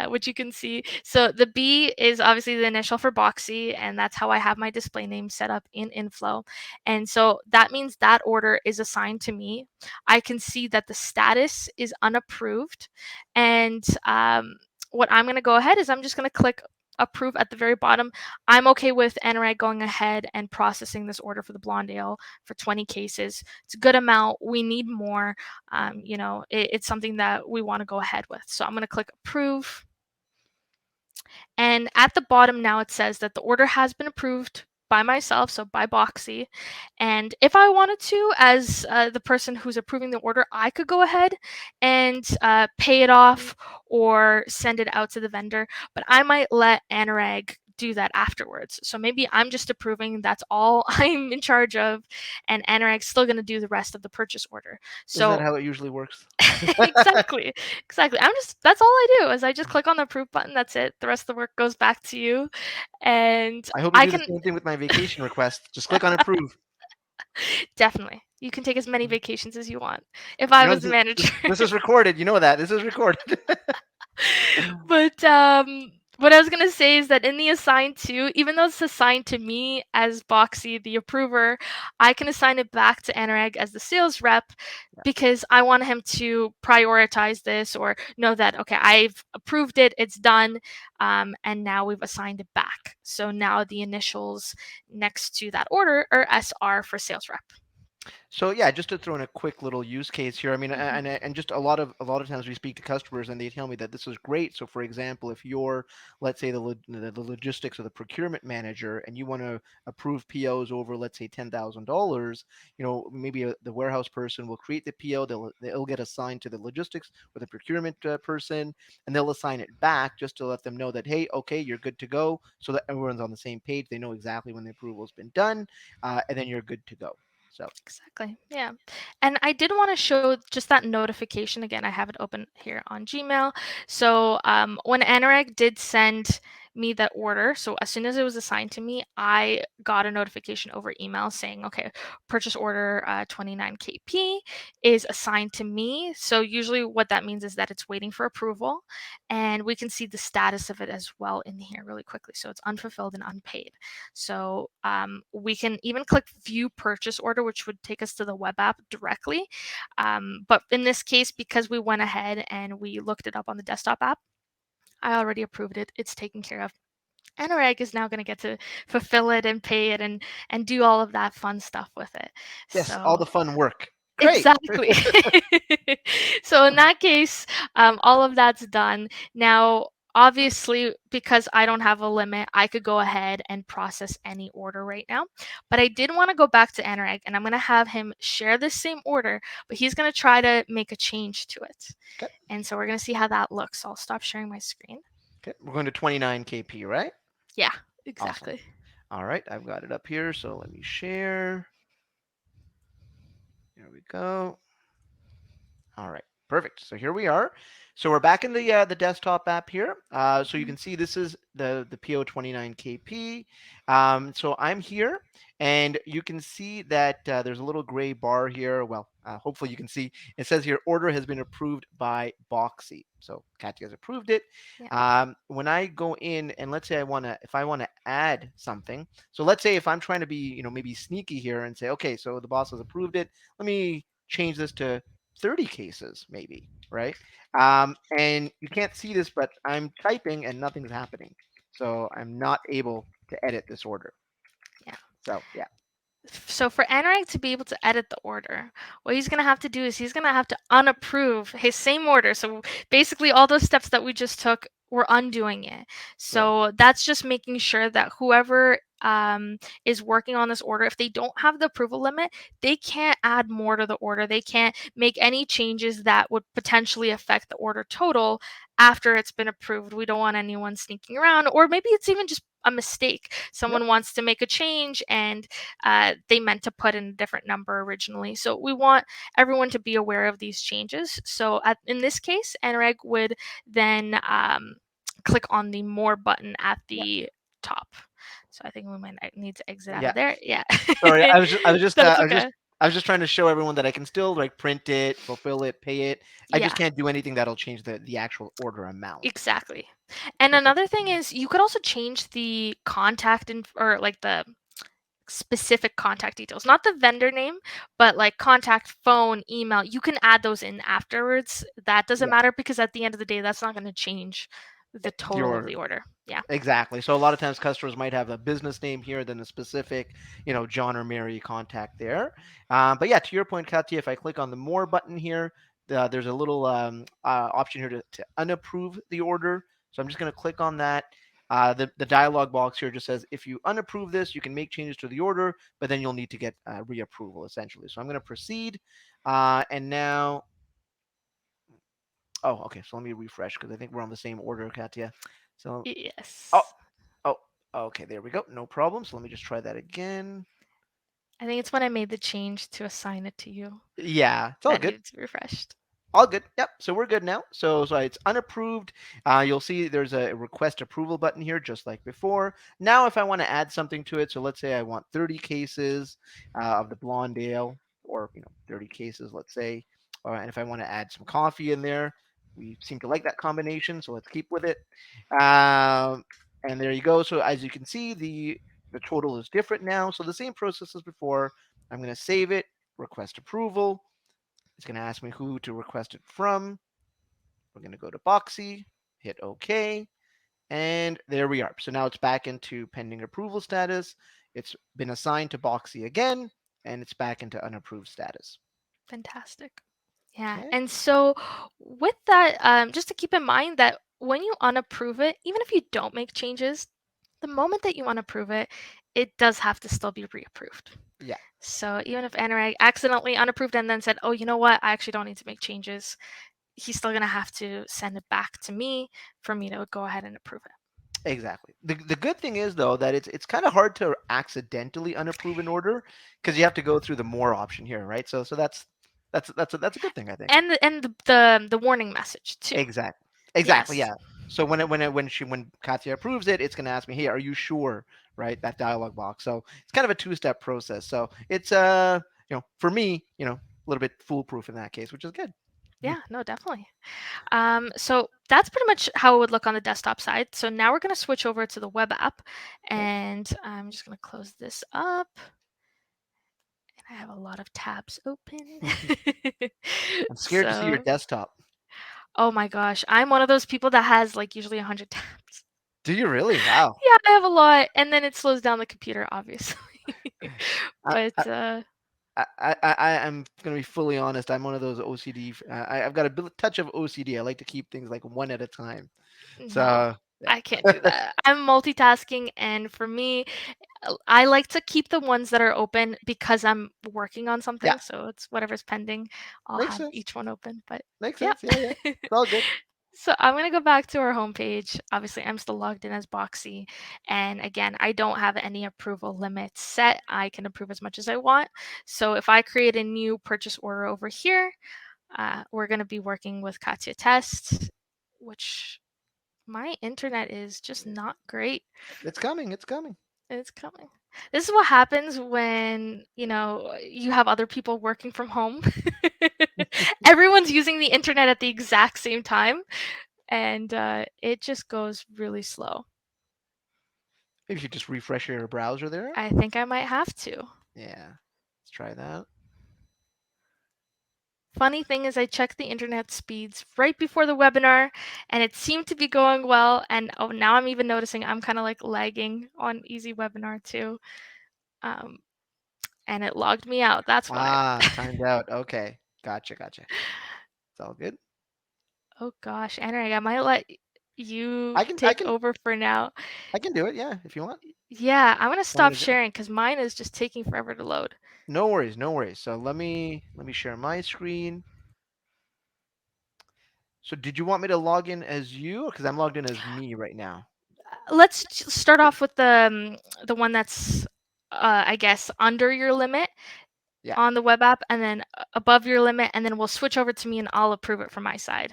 S1: which you can see. So the B is obviously the initial for Boxy, and that's how I have my display name set up in inFlow. And so that means that order is assigned to me. I can see that the status is unapproved. And what I'm going to go ahead is I'm just going to click approve at the very bottom. I'm okay with Anurag going ahead and processing this order for the blonde ale for 20 cases. It's a good amount. We need more. It's something that we want to go ahead with. So I'm going to click approve. And at the bottom now it says that the order has been approved by myself, so by Boxy. And if I wanted to, as the person who's approving the order, I could go ahead and pay it off or send it out to the vendor. But I might let Anurag do that afterwards. So maybe I'm just approving, that's all I'm in charge of, and Anurag's still going to do the rest of the purchase order.
S2: Isn't that
S1: So
S2: how it usually works?
S1: exactly. Exactly. That's all I do is I just click on the approve button. That's it. The rest of the work goes back to you. And
S2: I hope you
S1: I
S2: do the
S1: can
S2: same thing with my vacation request. Just click on approve.
S1: definitely. You can take as many vacations as you want if I was the manager.
S2: This is recorded. You know that. This is recorded.
S1: But what I was gonna say is that in the assigned to, even though it's assigned to me as Boxy, the approver, I can assign it back to Anurag as the sales rep because I want him to prioritize this or know that okay, I've approved it, it's done, and now we've assigned it back. So now the initials next to that order are SR for sales rep.
S2: So yeah, just to throw in a quick little use case here. I mean,
S1: Mhm.
S2: and just a lot of times we speak to customers and they tell me that this is great. So for example, if you're, let's say, the logistics or the procurement manager, and you want to approve POs over, let's say, $10,000, maybe the warehouse person will create the PO. They'll get assigned to the logistics or the procurement person, and they'll assign it back just to let them know that, hey, okay, you're good to go, so that everyone's on the same page. They know exactly when the approval's been done, and then you're good to go. So.
S1: Exactly. Yeah. And I did want to show just that notification again. I have it open here on Gmail. So when Anurag did send me that order, so as soon as it was assigned to me, I got a notification over email saying, okay, purchase order 29KP is assigned to me. So usually what that means is that it's waiting for approval. And we can see the status of it as well in here really quickly. So it's unfulfilled and unpaid. So we can even click view purchase order, which would take us to the web app directly. But in this case, because we went ahead and we looked it up on the desktop app, I already approved it. It's taken care of. Anurag is now going to get to fulfill it and pay it and do all of that fun stuff with it.
S2: Yes, all
S1: So
S2: the fun work. Great.
S1: exactly. So in that case, all of that's done. Now, obviously, because I don't have a limit, I could go ahead and process any order right now. But I did want to go back to Anurag, and I'm going to have him share the same order, but he's going to try to make a change to it.
S2: Okay.
S1: And so we're going to see how that looks. So I'll stop sharing my screen.
S2: Okay. We're going to 29 KP, right?
S1: Yeah,
S2: Awesome.
S1: exactly.
S2: All right. I've got it up here. So let me share. There we go. All right, perfect. So here we are. So we're back in the desktop app here. So you
S1: Mhm.
S2: can see this is the PO29KP. So I'm here, and you can see that there's a little gray bar here. Well, hopefully you can see it says here order has been approved by Boxy. So Katia has approved it.
S1: Yeah.
S2: When I go in and let's say if I want to add something. So let's say if I'm trying to be maybe sneaky here and say, okay, so the boss has approved it. Let me change this to 30 cases, maybe, right? And you can't see this, but I'm typing and nothing's happening. So I'm not able to edit this order.
S1: Yeah.
S2: So yeah,
S1: So for Anurag to be able to edit the order, what he's going to have to do is he's going to have to unapprove his same order. So basically all those steps that we just took, we're undoing it.
S2: right.
S1: So that's just making sure that whoever is working on this order, if they don't have the approval limit, they can't add more to the order. They can't make any changes that would potentially affect the order total after it's been approved. We don't want anyone sneaking around, or maybe it's even just a mistake.
S2: Yep.
S1: Someone wants to make a change and they meant to put in a different number originally. So we want everyone to be aware of these changes. So in this case, Anurag would then click on the more button at
S2: Yep.
S1: the top. So I think we might need to exit out
S2: Yeah.
S1: of there. Yeah.
S2: Sorry,
S1: That's okay.
S2: I was just trying to show everyone that I can still like print it, fulfill it, pay it. I just
S1: Yeah.
S2: can't do anything that'll change the actual order amount.
S1: Exactly. And
S2: Okay.
S1: another thing is you could also change the contact or like the specific contact details, not the vendor name, but like contact, phone, email. You can add those in afterwards. That doesn't
S2: Yeah.
S1: matter because at the end of the day, that's not going to change the
S2: The
S1: total of
S2: order.
S1: the order. Yeah.
S2: Exactly. So a lot of times customers might have a business name here, then a specific, John or Mary contact there. But yeah, to your point, Katia, if I click on the more button here, there's a little option here to unapprove the order. So I'm just going to click on that. The dialog box here just says if you unapprove this, you can make changes to the order, but then you'll need to get reapproval essentially. So I'm going to proceed. And now, oh, okay. So let me refresh because I think we're on the same order, Katia. So, oh,
S1: Yes.
S2: Oh, okay, there we go. No problem. So let me just try that again.
S1: I think it's when I made the change to assign it to you
S2: Yeah, it's all
S1: that
S2: good.
S1: needed to be refreshed.
S2: All good. Yep. So we're good now. So it's unapproved. You'll see there's a request approval button here, just like before. Now, if I want to add something to it, so let's say I want 30 cases of the blonde ale, or 30 cases, let's say, and if I want to add some coffee in there, we seem to like that combination, so let's keep with it. Um, and there you go. So as you can see, the total is different now. So the same process as before. I'm going to save it, request approval. It's going to ask me who to request it from. We're going to go to Boxy, hit OK, and there we are. So now it's back into pending approval status. It's been assigned to Boxy again, and it's back into unapproved status.
S1: Fantastic. Yeah.
S2: Okay.
S1: And so with that, just to keep in mind that when you unapprove it, even if you don't make changes, the moment that you unapprove it, it does have to still be reapproved.
S2: Yeah,
S1: So even if Anurag accidentally unapproved and then said, "Oh, you know what? I actually don't need to make changes," he's still gonna have to send it back to me for me to go ahead and approve it.
S2: exactly. The good thing is though that it's kind of hard to accidentally unapprove an order because you have to go through the more option here, right? So that's a good thing, I think.
S1: And the warning message too.
S2: Exactly. Exactly.
S1: Yes.
S2: Yeah. So when Katya approves it, it's going to ask me, "Hey, are you sure?" Right? That dialog box. So it's kind of a two-step process. So it's for me, a little bit foolproof in that case, which is good.
S1: Yeah, no, definitely. So that's pretty much how it would look on the desktop side. So now we're going to switch over to the web app,
S2: Okay.
S1: and I'm just going to close this up. And I have a lot of tabs open.
S2: I'm scared to see your
S1: So,
S2: desktop.
S1: oh my gosh, I'm one of those people that has like usually 100 tabs.
S2: Do you really? Wow.
S1: Yeah, I have a lot, and then it slows down the computer, obviously.
S2: I,
S1: But
S2: I, I'm gonna be fully honest. I'm one of those OCD. I've got a touch of OCD. I like to keep things like one at a time.
S1: no,
S2: So
S1: I can't do that. I'm multitasking, and for me, I like to keep the ones that are open because I'm working on
S2: yeah,
S1: something, so it's whatever's pending, I'll
S2: makes
S1: have
S2: sense.
S1: each one open, but
S2: Makes
S1: yeah.
S2: sense. Yeah, yeah. It's all good.
S1: So I'm gonna go back to our homepage. Obviously, I'm still logged in as Boxy, and again, I don't have any approval limits set. I can approve as much as I want. So if I create a new purchase order over here, we're gonna be working with Katia Test, which my internet is just not great.
S2: It's coming. It's coming.
S1: It's coming. This is what happens when, you have other people working from home. Everyone's using the internet at the exact same time, and it just goes really slow.
S2: Maybe you should just refresh your browser there.
S1: I think I might have to.
S2: Yeah. Let's try that.
S1: Funny thing is I checked the internet speeds right before the webinar and it seemed to be going well, and oh, now I'm even noticing I'm kind of like lagging on Easy Webinar too. Um, and it logged me out. That's why.
S2: Timed out. Okay. Gotcha. It's all good.
S1: Oh gosh, Anurag, I might let you
S2: I can I
S1: take
S2: can
S1: over for now.
S2: I can do it, yeah, if you want.
S1: Yeah, I'm gonna
S2: Want me
S1: stop
S2: to do
S1: sharing because mine is just taking forever to load.
S2: No worries, no worries. So let me share my screen. So did you want me to log in as you? Because I'm logged in as me right now.
S1: Let's start off with the one that's I guess under your limit
S2: Yeah.
S1: on the web app, and then above your limit, and then we'll switch over to me and I'll approve it from my side.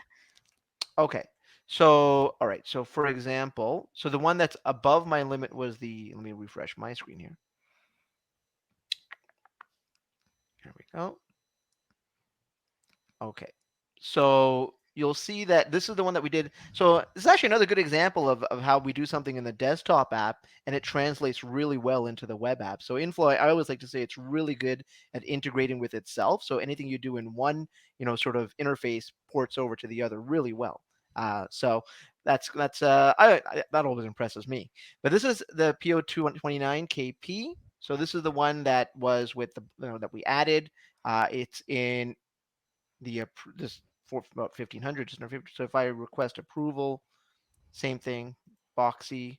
S2: Okay. So all right. So for example, so the one that's above my limit was the. Let me refresh my screen here. Here we go. Okay. So you'll see that this is the one that we did. So this is actually another good example of how we do something in the desktop app and it translates really well into the web app. So inFlow, I always like to say it's really good at integrating with itself. So anything you do in one, sort of interface ports over to the other really well. So that always impresses me. But this is the PO229 KP. So this is the one that was with that we added. It's in this for about 1500 just under 50. So if I request approval, same thing, boxy,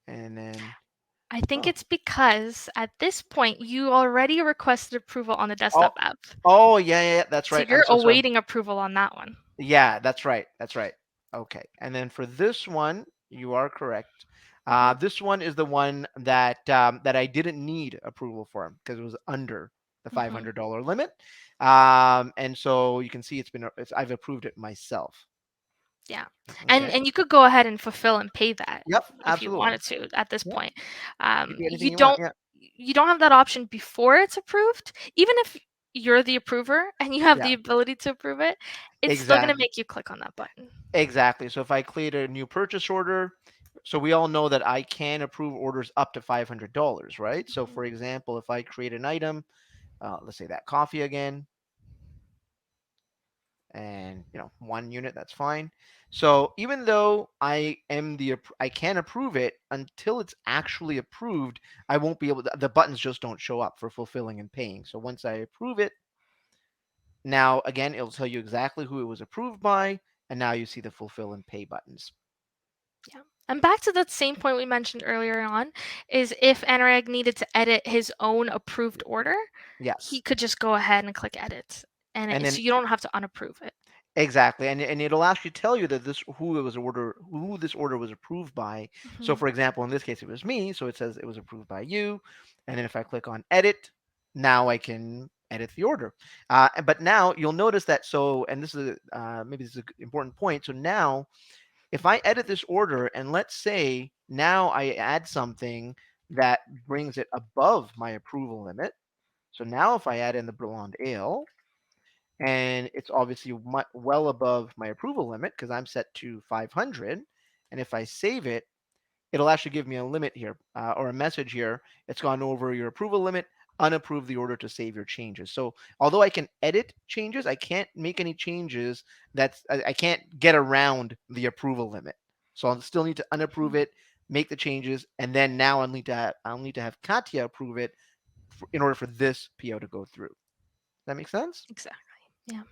S2: and then
S1: I think
S2: oh
S1: it's because at this point you already requested approval on the
S2: oh
S1: desktop app.
S2: oh yeah, that's
S1: So
S2: right. I'm
S1: you're
S2: so sorry.
S1: awaiting approval on that one.
S2: Yeah, that's right. Okay, and then for this one, you are correct.
S1: Mhm.
S2: This one is the one that I didn't need approval for because it was under the
S1: Mhm.
S2: $500 limit, and so you can see I've approved it myself.
S1: Yeah. And
S2: Okay.
S1: and you could go ahead and fulfill and pay that
S2: Yep.
S1: if you
S2: Absolutely.
S1: wanted to at this
S2: Yep.
S1: point.
S2: You can do anything
S1: You
S2: you want.
S1: don't
S2: Yeah.
S1: you don't have that option before it's approved. Even if you're the approver and you have
S2: Yeah.
S1: the ability to approve it, it's still going to
S2: Exactly.
S1: make you click on that button.
S2: Exactly. So if I create a new purchase order, so we all know that I can approve orders up to $500, right? So
S1: Mhm.
S2: for example, if I create an item, let's say that coffee again, and 1 unit, that's fine. So even though I can approve it until it's actually approved, I won't be able to, the buttons just don't show up for fulfilling and paying. So once I approve it, now again, it'll tell you exactly who it was approved by, and now you see the fulfill and pay buttons.
S1: Yeah. And back to that same point we mentioned earlier on is if Anurag needed to edit his own approved order, he
S2: Yes.
S1: could just go ahead and click edit.
S2: And
S1: So
S2: then
S1: you don't have to unapprove it.
S2: exactly, and it'll actually tell you that who this order was approved by. So
S1: Mhm.
S2: for example, in this case, it was me, so it says it was approved by you. And then if I click on edit, now I can edit the order. But now you'll notice that. So, and this is maybe this is an important point. So now, if I edit this order, and let's say now I add something that brings it above my approval limit. So now if I add in the blonde ale, and it's obviously well above my approval limit because I'm set to 500. And if I save it, it'll actually give me a limit here or a message here. It's gone over your approval limit. Unapprove the order to save your changes. So although I can edit changes, I can't make any changes. I can't get around the approval limit. So I'll still need to unapprove
S1: Mhm.
S2: it, make the changes, and then now I'll need to have Katia approve it in order for this PO to go through. Does that make sense?
S1: Exactly. Yeah.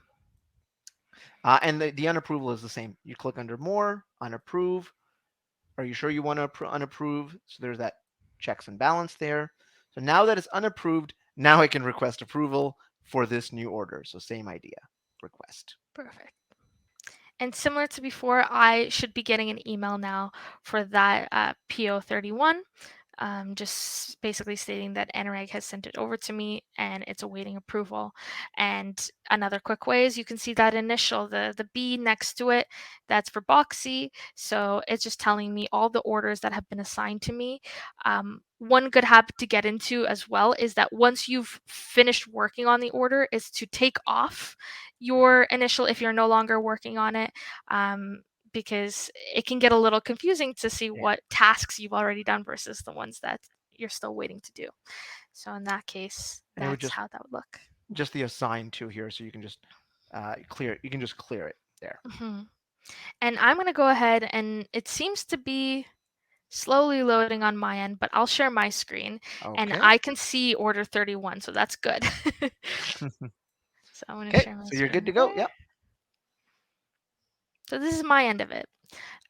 S2: And the unapproval is the same. You click under more, unapprove. Are you sure you want to unapprove? So there's that checks and balance there. So now that it's unapproved, now I can request approval for this new order. So same idea, request.
S1: Perfect. And similar to before, I should be getting an email now for that PO31, just basically stating that Anurag has sent it over to me and it's awaiting approval. And another quick way is you can see that initial, the B next to it, that's for Boxy. So it's just telling me all the orders that have been assigned to me. One good habit to get into as well is that once you've finished working on the order is to take off your initial if you're no longer working on it, um, because it can get a little confusing to see
S2: Yeah.
S1: what tasks you've already done versus the ones that you're still waiting to do. So in that case,
S2: And it would
S1: that's how that would look.
S2: just the assign to here, so you can just clear. You can just clear it there.
S1: Hmm. And I'm going to go ahead, and it seems to be slowly loading on my end, but I'll share my screen and
S2: Okay.
S1: I can see order 31, so that's good. So I'm going to
S2: Okay.
S1: share my
S2: So you're good
S1: screen
S2: to go.
S1: there.
S2: Yep.
S1: So this is my end of it.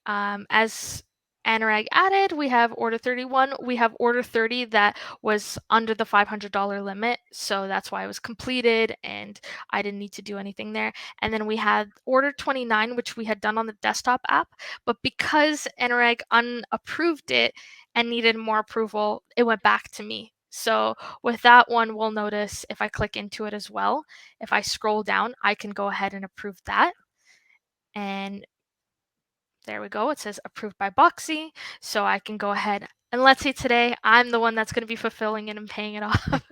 S1: As Anurag added, we have order 31. We have order 30 that was under the $500 limit, so that's why it was completed and I didn't need to do anything there. And then we had order 29, which we had done on the desktop app, but because Anurag unapproved it and needed more approval, it went back to me. So with that one, we'll notice if I click into it as well, if I scroll down, I can go ahead and approve that. And there we go. It says approved by Boxy. So I can go ahead and let's say today I'm the one that's going to be fulfilling it and paying it off.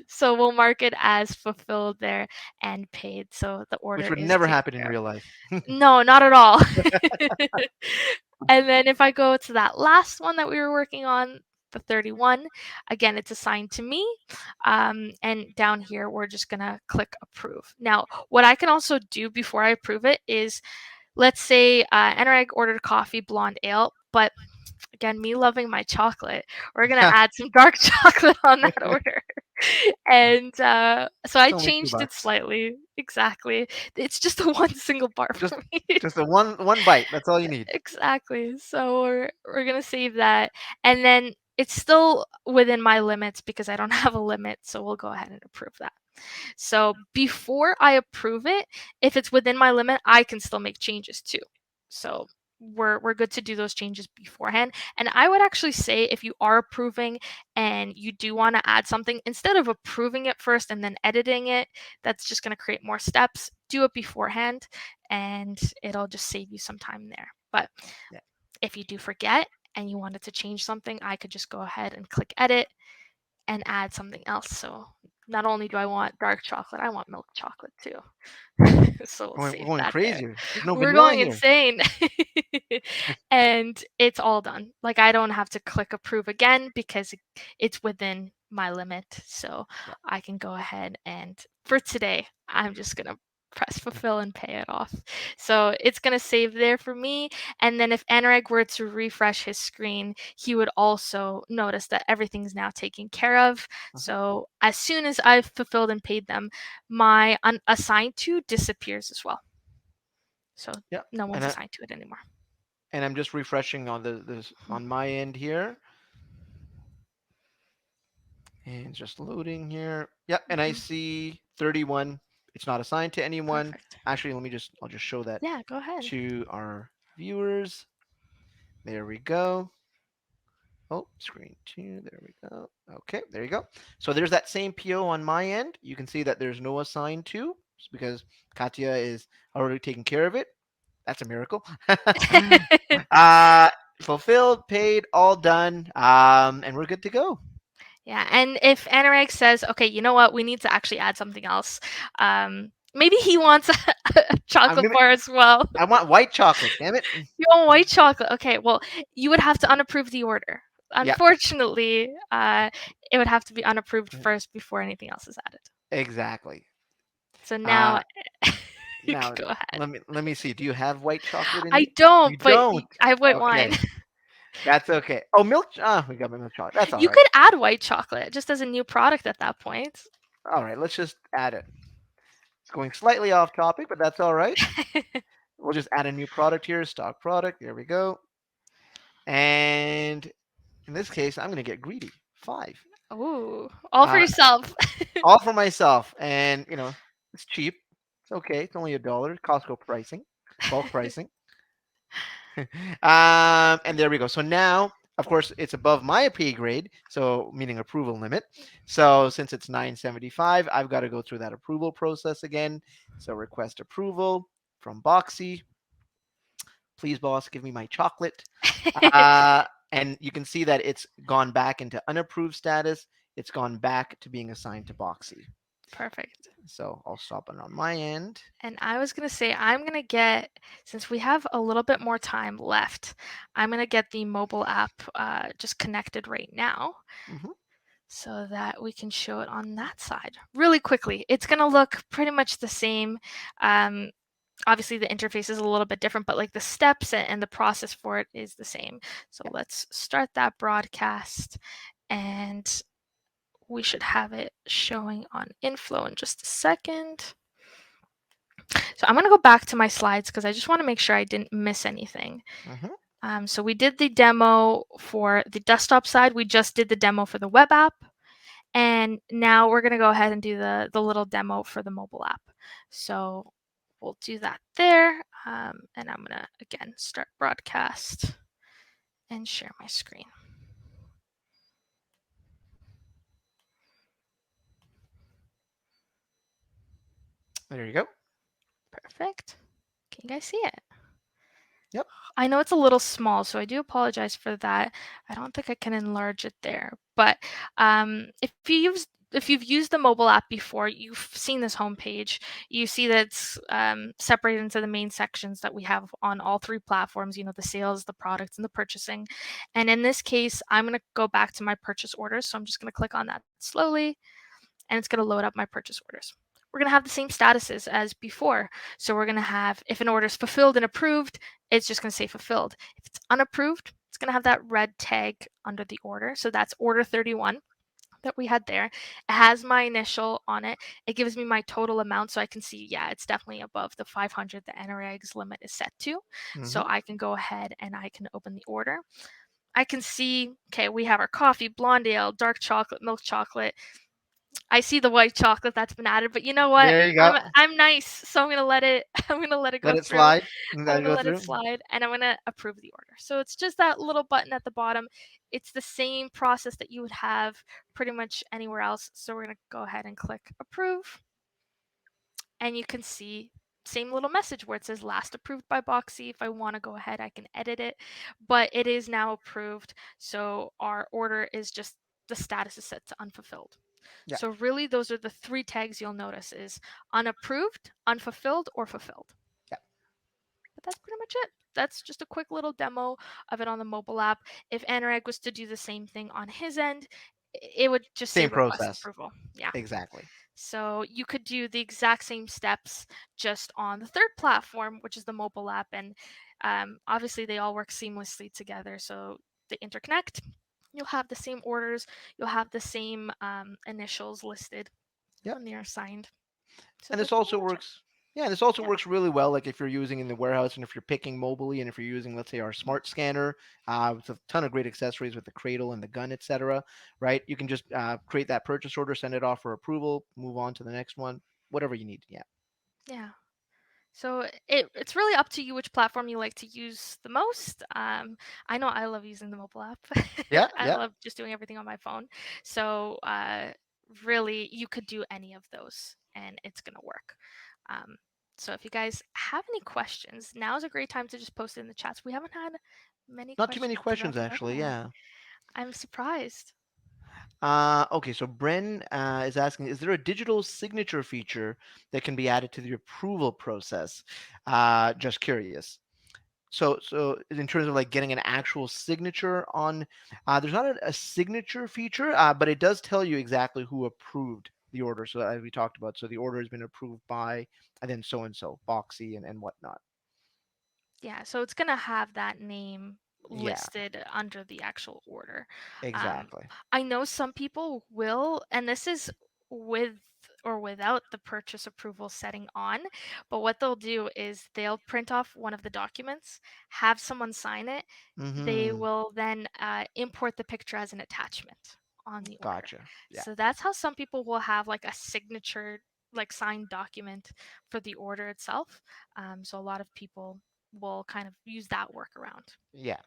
S1: So we'll mark it as fulfilled there and paid. So the
S2: Which
S1: order
S2: would
S1: is
S2: never
S1: taken
S2: happen in
S1: care of.
S2: real life.
S1: No, not at all. And then if I go to that last one that we were working on, the 31, again, it's assigned to me. And down here, we're just going to click approve. Now, what I can also do before I approve it is, let's say Anurag ordered coffee blonde ale, but again, me loving my chocolate, we're gonna add some dark chocolate on that order. And so I
S2: It's only two
S1: changed it
S2: bucks.
S1: slightly. Exactly. It's just a one single bar
S2: Just
S1: for me.
S2: just a one bite. That's all you need.
S1: Exactly. So we're gonna save that, and then it's still within my limits because I don't have a limit. So we'll go ahead and approve that. So before I approve it, if it's within my limit, I can still make changes too. So we're good to do those changes beforehand. And I would actually say if you are approving and you do want to add something, instead of approving it first and then editing it, that's just going to create more steps. Do it beforehand and it'll just save you some time there. But
S2: Yeah.
S1: if you do forget and you wanted to change something, I could just go ahead and click edit and add something else. So not only do I want dark chocolate, I want milk chocolate too. So we'll
S2: Going
S1: save
S2: going
S1: that there.
S2: crazy. There's no
S1: We're
S2: vanilla
S1: going
S2: here.
S1: insane. And it's all done. Like I don't have to click approve again because it's within my limit. So
S2: Yeah.
S1: I can go ahead and for today, I'm just going to press fulfill and pay it off. So it's going to save there for me. And then if Anurag were to refresh his screen, he would also notice that everything's now taken care of.
S2: Mhm.
S1: So as soon as I've fulfilled and paid them, my assigned to disappears as well. So
S2: Yeah.
S1: no
S2: And
S1: one's assigned to it anymore.
S2: I'm just refreshing on this on my end here. And just loading here. Yep, and I
S1: Mm-hmm.
S2: see 31. It's not assigned to anyone.
S1: Perfect.
S2: Actually, I'll just show that
S1: Yeah, go ahead.
S2: to our viewers. There we go. Oh, screen two. There we go. Okay, there you go. So there's that same PO on my end. You can see that there's no assigned to because Katia is already taking care of it. That's a miracle. uh, fulfilled, paid, all done, and we're good to go.
S1: Yeah, and if Anurag says, okay, you know what, we need to actually add something else. Maybe he wants a
S2: I'm
S1: chocolate
S2: gonna.
S1: bar as well.
S2: I want white chocolate. Damn it.
S1: You want white chocolate? Okay, well, you would have to unapprove the order.
S2: Yeah.
S1: Unfortunately, it would have to be unapproved first before anything else is added.
S2: Exactly.
S1: So
S2: Uh,
S1: now you can
S2: now
S1: go ahead.
S2: let me see. Do you have white chocolate in
S1: I
S2: you?
S1: don't,
S2: You
S1: but
S2: don't.
S1: I have white wine.
S2: Okay, that's okay. Oh, milk. Ah, we got milk chocolate. That's all
S1: You
S2: right.
S1: could add white chocolate just as a new product at that point.
S2: All right. Let's just add it. It's going slightly off topic, but that's all right. We'll just add a new product here. Stock product. There we go. And in this case, I'm gonna get greedy. 5.
S1: Ooh, all for
S2: Uh,
S1: yourself.
S2: all for myself, and it's cheap. It's okay. It's only $1. Costco pricing, bulk pricing. And there we go. So now, of course, it's above my pay grade, so meaning approval limit. So since it's 975, I've got to go through that approval process again. So request approval from Boxy. Please, boss, give me my chocolate. And you can see that it's gone back into unapproved status. It's gone back to being assigned to Boxy.
S1: Perfect.
S2: So I'll stop it on my end.
S1: And I was going to say, I'm going to get, since we have a little bit more time left, I'm going to get the mobile app just connected right now
S2: Hmm.
S1: so that we can show it on that side really quickly. It's going to look pretty much the same. Um, Obviously, the interface is a little bit different, but like the steps and the process for it is the same. So
S2: Yeah.
S1: let's start that broadcast, and we should have it showing on inFlow in just a second. So I'm going to go back to my slides because I just want to make sure I didn't miss anything.
S2: Hmm.
S1: So we did the demo for the desktop side. We just did the demo for the web app. And now we're going to go ahead and do the little demo for the mobile app. So we'll do that there. And I'm going to, again, start broadcast and share my screen.
S2: There you go.
S1: Perfect. Can you guys see it?
S2: Yep.
S1: I know it's a little small, so I do apologize for that. I don't think I can enlarge it there. But if you've used the mobile app before, you've seen this homepage. You see that it's separated into the main sections that we have on all three platforms. You know, the sales, the products, and the purchasing. And in this case, I'm going to go back to my purchase orders. So I'm just going to click on that slowly, and it's going to load up my purchase orders. We're going to have the same statuses as before. So we're going to have, if an order is fulfilled and approved, it's just going to say fulfilled. If it's unapproved, it's going to have that red tag under the order. So that's order 31 that we had there. It has my initial on it. It gives me my total amount so I can see, yeah, it's definitely above the 500 the Anurag's limit is set to. So
S2: Hmm.
S1: I can go ahead and I can open the order. I can see, okay, we have our coffee, blonde ale, dark chocolate, milk chocolate. I see the white chocolate that's been added, but you know what?
S2: There you go.
S1: I'm nice, so I'm gonna let it I'm gonna let it
S2: Let
S1: go
S2: it
S1: through.
S2: slide. And
S1: I'm
S2: then
S1: gonna
S2: go
S1: let it
S2: through.
S1: slide, and I'm gonna approve the order. So it's just that little button at the bottom. It's the same process that you would have pretty much anywhere else. So we're gonna go ahead and click approve, and you can see same little message where it says last approved by Boxy. If I want to go ahead, I can edit it, but it is now approved. So our order is just the status is set to unfulfilled.
S2: Yeah.
S1: So really those are the three tags you'll notice is unapproved, unfulfilled, or fulfilled.
S2: Yeah.
S1: But that's pretty much it. That's just a quick little demo of it on the mobile app. If Anurag was to do the same thing on his end, it would just say
S2: Same
S1: request
S2: process.
S1: approval. Yeah.
S2: Exactly.
S1: So you could do the exact same steps just on the third platform, which is the mobile app. And obviously, they all work seamlessly together. So they interconnect. You'll have the same orders. You'll have the same initials listed
S2: Yep.
S1: when they are signed. So
S2: And this
S1: that's pretty
S2: also
S1: much it.
S2: works. Yeah, this also
S1: Yeah.
S2: works really well. Like if you're using in the warehouse, and if you're picking mobily, and if you're using, let's say, our smart scanner, with a ton of great accessories with the cradle and the gun, etc. Right? You can just create that purchase order, send it off for approval, move on to the next one, whatever you need. Yeah.
S1: Yeah. So it's really up to you which platform you like to use the most. I know I love using the mobile app.
S2: Yeah.
S1: I
S2: Yeah.
S1: love just doing everything on my phone. So really, you could do any of those, and it's gonna work. Um, so if you guys have any questions, now is a great time to just post it in the chats. We haven't had many
S2: Not too many
S1: questions
S2: questions
S1: throughout the
S2: actually.
S1: webinar.
S2: Yeah.
S1: I'm surprised.
S2: Okay, so Bren is asking, is there a digital signature feature that can be added to the approval process? Just curious. So in terms of like getting an actual signature on, there's not a signature feature, but it does tell you exactly who approved the order. So as we talked about, so the order has been approved by, and then so and so, Boxy and whatnot.
S1: Yeah, so it's gonna have that name
S2: Yeah,
S1: listed under the actual order. Um,
S2: exactly.
S1: I know some people will, and this is with or without the purchase approval setting on, but what they'll do is they'll print off one of the documents, have someone sign it. They
S2: Mm-hmm.
S1: will then import the picture as an attachment on the order.
S2: Gotcha. Yeah.
S1: So that's how some people will have like a signature, like signed document for the order itself. So a lot of people will kind of use that workaround.
S2: Yeah.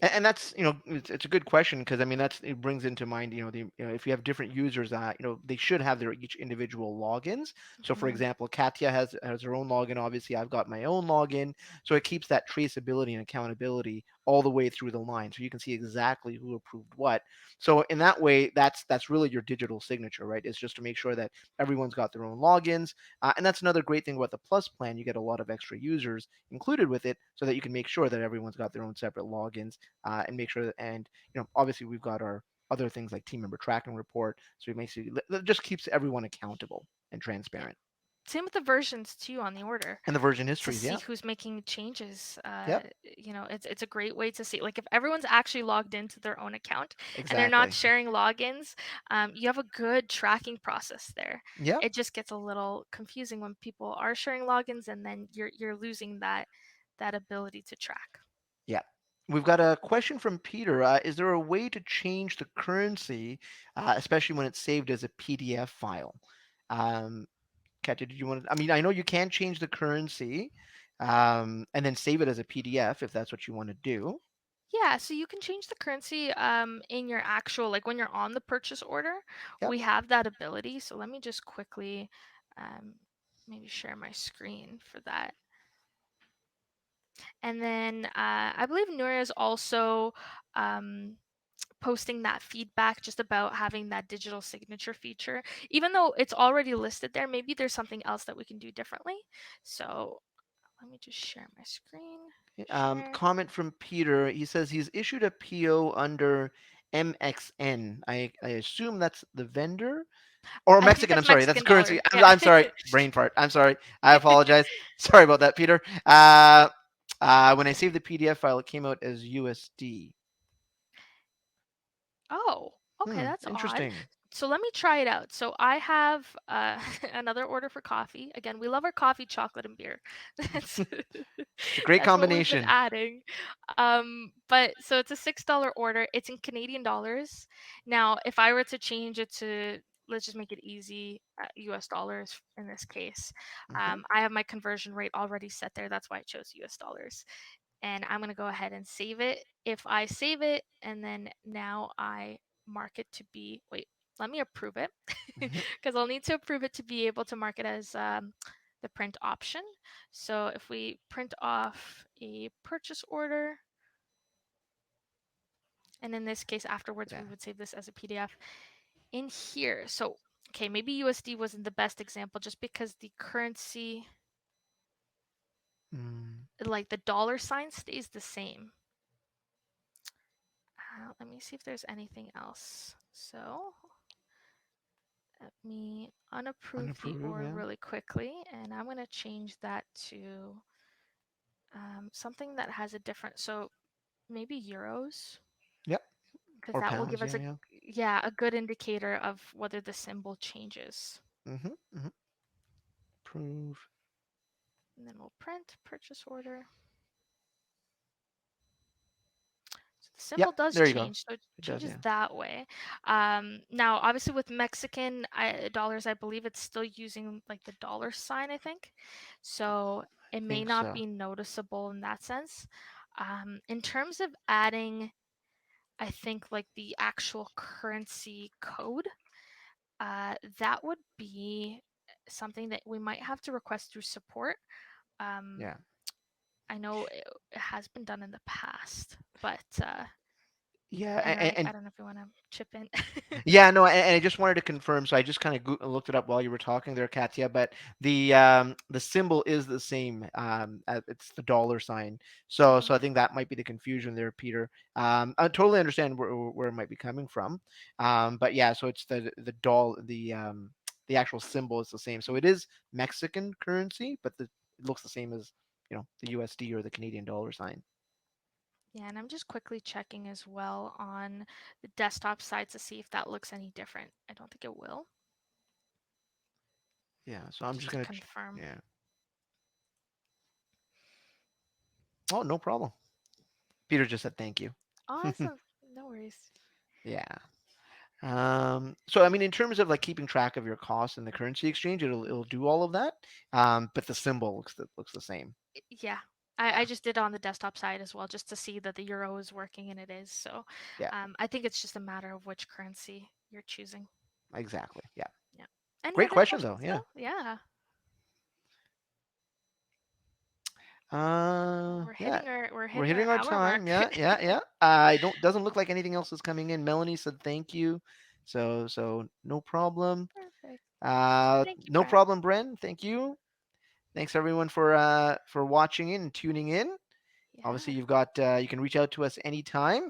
S2: And that's it's a good question because I mean that's it brings into mind if you have different users they should have their each individual logins. So for
S1: Mhm.
S2: example, Katia has her own login. Obviously, I've got my own login. So it keeps that traceability and accountability all the way through the line, so you can see exactly who approved what. So in that way, that's really your digital signature, right? It's just to make sure that everyone's got their own logins, and that's another great thing about the Plus plan. You get a lot of extra users included with it, so that you can make sure that everyone's got their own separate logins and make sure that, and obviously we've got our other things like team member tracking report, so it makes it just keeps everyone accountable and
S1: Yeah.
S2: transparent.
S1: Same with the versions too on the order
S2: And the version
S1: to
S2: histories,
S1: see
S2: yeah,
S1: who's making changes.
S2: yep,
S1: It's a great way to see, like, if everyone's actually logged into their own account and they're not
S2: exactly,
S1: sharing logins. You have a good tracking process there.
S2: yep,
S1: It just gets a little confusing when people are sharing logins and then you're losing that ability to track.
S2: yeah. We've got a question from Peter. Is there a way to change the currency, especially when it's saved as a PDF file? Um, Katja, did you want to? I mean, I know you can change the currency, and then save it as a PDF if that's what you want to do.
S1: Yeah, so you can change the currency in your actual, like when you're on the purchase order,
S2: Yep.
S1: we have that ability. So let me just quickly um, maybe share my screen for that. And then I believe Nuria is also um, posting that feedback just about having that digital signature feature. Even though it's already listed there, maybe there's something else that we can do differently. So let me just share my screen. Share.
S2: Comment from Peter. He says he's issued a PO under MXN. I assume that's the vendor or
S1: I think
S2: Mexican.
S1: that's
S2: I'm sorry, that's
S1: Mexican
S2: currency.
S1: dollar.
S2: I'm,
S1: Yeah.
S2: I'm sorry, brain fart. I'm sorry. I apologize. Sorry about that, Peter. When I saved the PDF file, it came out as USD.
S1: Oh, okay, that's odd.
S2: Interesting.
S1: So let me try it out. So I have another order for coffee. Again, we love our coffee, chocolate, and beer. That's
S2: It's a great
S1: that's what we've been
S2: combination.
S1: adding. But so it's a $6 order. It's in Canadian dollars. Now, if I were to change it to, let's just make it easy, US dollars in this case.
S2: Hmm.
S1: I have my conversion rate already set there. That's why I chose US dollars, and I'm going to go ahead and save it. If I save it and then now I mark it to be, wait, let me approve it
S2: Hmm.
S1: because I'll need to approve it to be able to mark it as the print option. So if we print off a purchase order, and in this case afterwards
S2: Yeah.
S1: we would save this as a PDF in here. So okay, maybe USD wasn't the best example just because the currency,
S2: Mm,
S1: like the dollar sign, stays the same. Let me see if there's anything else. So let me unapprove the
S2: unapprove.
S1: order
S2: Yeah.
S1: really quickly, and I'm going to change that to something that has a different, so maybe euros,
S2: Yep.
S1: because
S2: Or
S1: that will give
S2: pounds.
S1: us
S2: Yeah.
S1: a,
S2: Yeah.
S1: yeah, a good indicator of whether the symbol changes.
S2: Hmm. Hmm. Approve.
S1: And then we'll print purchase order. So the
S2: Yep.
S1: symbol does
S2: There you go.
S1: change, so it
S2: It does.
S1: changes
S2: Yeah.
S1: that way. Now, obviously, with Mexican dollars, I believe it's still using like the dollar sign, I think. So it may
S2: Think
S1: not
S2: so.
S1: be noticeable in that sense. In terms of adding, I think like the actual currency code, that would be something that we might have to request through support. Um,
S2: Yeah.
S1: I know it has been done in the past, but
S2: Yeah.
S1: Anurag, I don't know if you want to chip in.
S2: Yeah, no, and I just wanted to confirm. So I just kind of looked it up while you were talking there, Katya. But the symbol is the same. It's the dollar sign. So
S1: Mhm.
S2: I think that might be the confusion there, Peter. I totally understand where it might be coming from. But yeah, so it's the actual symbol is the same. So it is Mexican currency, but it looks the same as the USD or the Canadian dollar sign.
S1: Yeah, and I'm just quickly checking as well on the desktop side to see if that looks any different. I don't think it will,
S2: Yeah. So I'm
S1: just
S2: just
S1: to
S2: gonna
S1: confirm.
S2: yeah. Oh, no problem. Peter just said thank you.
S1: Awesome. No worries.
S2: Yeah. So I mean, in terms of like keeping track of your costs in the currency exchange, it'll do all of that. But the symbol looks the same.
S1: Yeah. I
S2: Yeah,
S1: just did it on the desktop side as well, just to see that the euro is working, and it is. So
S2: yeah,
S1: I think it's just a matter of which currency you're choosing.
S2: exactly. Yeah,
S1: Yeah. Any
S2: great
S1: other
S2: question though.
S1: questions
S2: Yeah.
S1: though? Yeah.
S2: Yeah,
S1: We're
S2: we're
S1: hitting our
S2: hitting our
S1: hour
S2: time.
S1: mark.
S2: Yeah, yeah, yeah. I don't doesn't look like anything else is coming in. Melanie said thank you, so no problem.
S1: Perfect. Thank you,
S2: No
S1: Brent.
S2: problem, Bren. Thank you. Thanks everyone for watching in and tuning in.
S1: Yeah.
S2: Obviously, you've got you can reach out to us anytime.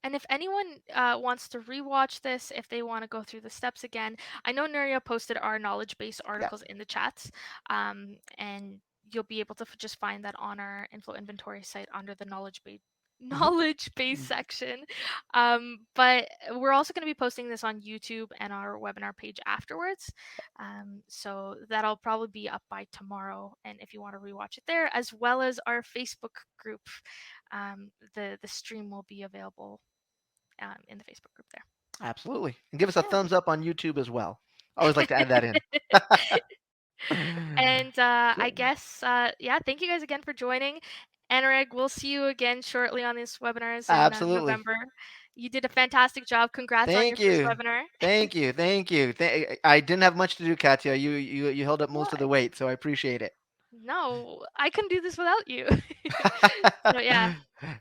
S1: And if anyone wants to rewatch this, if they want to go through the steps again, I know Nuria posted our knowledge base
S2: Yeah.
S1: articles in the chats, and you'll be able to just find that on our info inventory site under the knowledge base
S2: Hmm.
S1: knowledge base section. But we're also going to be posting this on YouTube and our webinar page afterwards. So that'll probably be up by tomorrow. And if you want to rewatch it there, as well as our Facebook group, the stream will be available in the Facebook group there.
S2: Absolutely, and give us a
S1: Yeah.
S2: thumbs up on YouTube as well. I always like to add that in.
S1: And I
S2: Good.
S1: guess, yeah, thank you guys again for joining. Anurag, we'll see you again shortly on these webinars in
S2: Absolutely.
S1: November. You did a fantastic job. Congrats on your
S2: Thank
S1: first
S2: you.
S1: webinar.
S2: Thank you. Thank you. I didn't have much to do, Katia. You held up most of
S1: What?
S2: the weight, so I appreciate it.
S1: No, I couldn't do this without you. So yeah,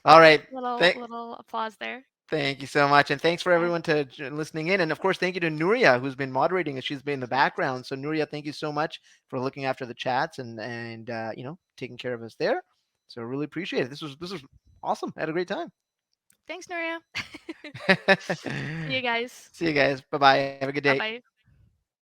S2: All right.
S1: little applause there.
S2: Thank you so much, and thanks for
S1: Yeah,
S2: everyone to listening in, and of course, thank you to Nuria who's been moderating as she's been in the
S1: yes.
S2: background. So Nuria, thank you so much for looking after the chats and taking care of us there. So really appreciate it. This was awesome. I had a great time.
S1: Thanks, Nuria. See you guys.
S2: See you guys. Bye bye. Have a good
S1: Bye
S2: day.
S1: bye.